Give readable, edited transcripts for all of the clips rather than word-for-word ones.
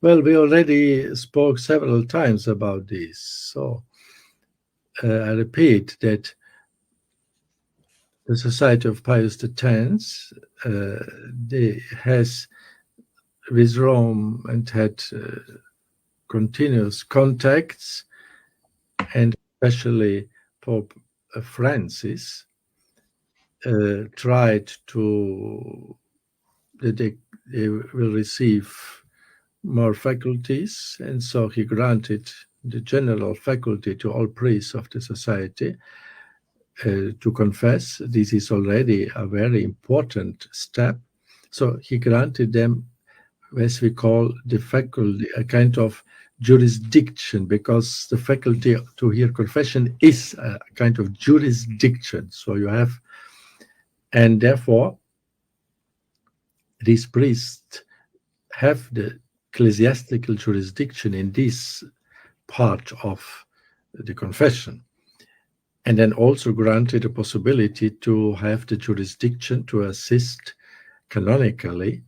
Well, we already spoke several times about this, so I repeat that the Society of Pius X has with Rome and had continuous contacts, and especially Pope Francis tried to that they will receive more faculties, and so he granted the general faculty to all priests of the society to confess. This is already a very important step. So he granted them, as we call the faculty, a kind of jurisdiction, because the faculty to hear confession is a kind of jurisdiction. So you have, and therefore these priests have the ecclesiastical jurisdiction in this part of the confession, and then also granted the possibility to have the jurisdiction to assist canonically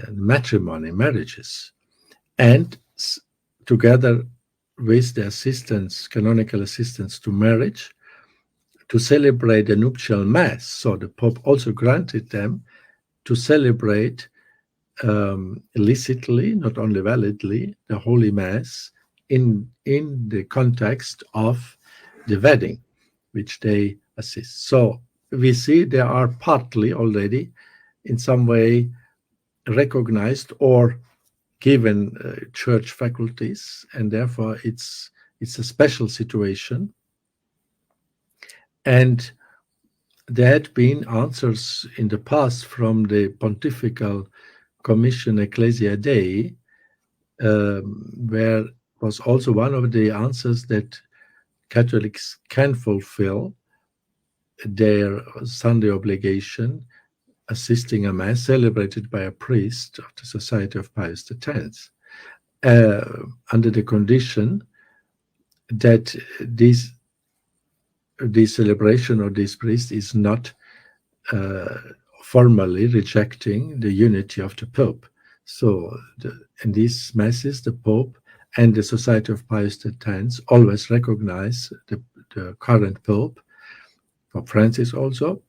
matrimony, marriages, and together with the assistance, canonical assistance to marriage, to celebrate the nuptial mass. So the Pope also granted them to celebrate illicitly, not only validly, the Holy Mass in the context of the wedding, which they assist. So we see they are partly already in some way recognized or given church faculties, and therefore it's a special situation. And there had been answers in the past from the Pontifical Commission Ecclesia Dei, where was also one of the answers that Catholics can fulfill their Sunday obligation, assisting a Mass celebrated by a priest of the Society of Pius X, under the condition that this celebration of this priest is not formally rejecting the unity of the Pope. So in these Masses, the Pope and the Society of Pius X always recognize the current Pope, Pope Francis also,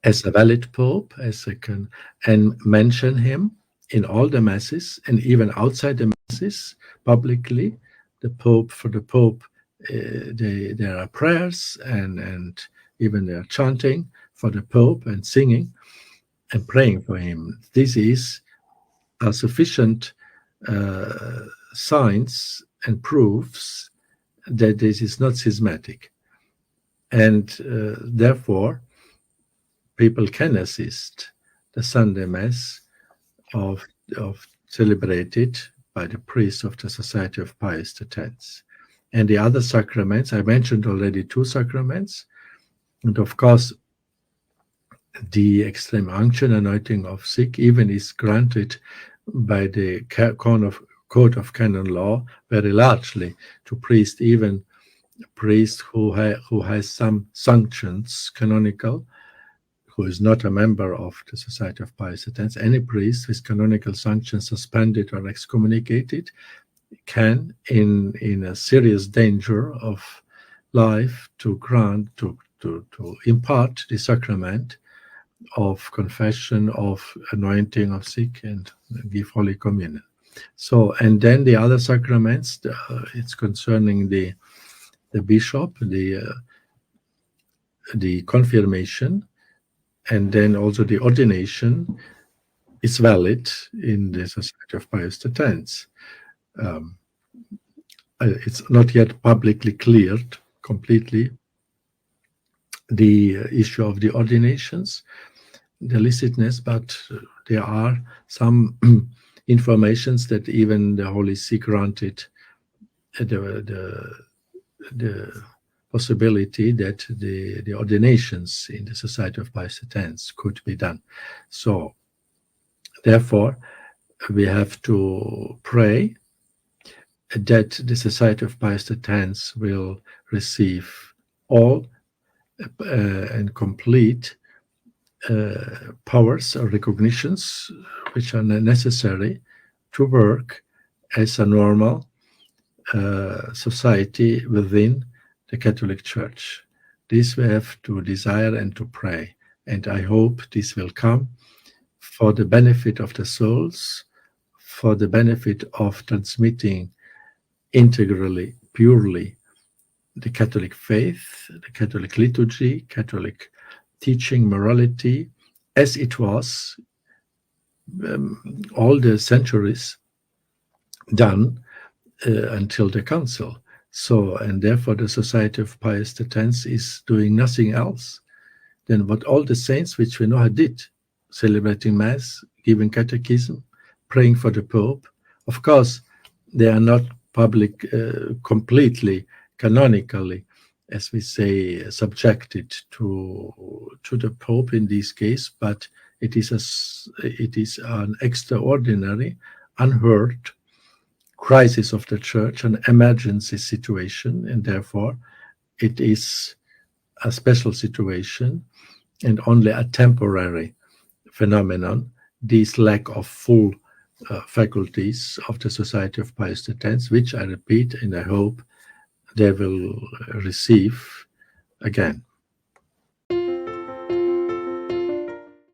as a valid Pope, and mention him in all the Masses, and even outside the Masses, publicly. The Pope, for the Pope, there are prayers and even there are chanting for the Pope and singing and praying for him. This is a sufficient signs and proofs that this is not schismatic, and therefore people can assist the Sunday Mass of celebrated by the priest of the Society of Pius X. And the other sacraments, I mentioned already 2 sacraments, and of course the extreme unction anointing of sick even is granted by the Code of Canon Law very largely to priests, even priest who has some sanctions canonical, who is not a member of the Society of Pius X. Any priest with canonical sanctions suspended or excommunicated can, in a serious danger of life, to impart the sacrament of confession, of anointing of sick, and give Holy Communion. So, and then the other sacraments, it's concerning the bishop, the confirmation, and then also the ordination is valid in the Society of Pius X. It's not yet publicly cleared completely the issue of the ordinations, the licitness, but there are some informations that even the Holy See granted the possibility that the ordinations in the Society of Pius X could be done. So therefore we have to pray that the Society of Pius X will receive all and complete powers or recognitions which are necessary to work as a normal society within the Catholic Church. This we have to desire and to pray. And I hope this will come for the benefit of the souls, for the benefit of transmitting integrally, purely, the Catholic faith, the Catholic liturgy, Catholic teaching, morality, as it was all the centuries done until the Council. So, and therefore the Society of Pius X is doing nothing else than what all the saints which we know did, celebrating Mass, giving catechism, praying for the Pope. Of course, they are not public, completely, canonically, as we say, subjected to the Pope in this case, but it is an extraordinary, unheard crisis of the Church, an emergency situation, and therefore it is a special situation and only a temporary phenomenon, this lack of full faculties of the Society of Pius X, which I repeat and I hope they will receive again.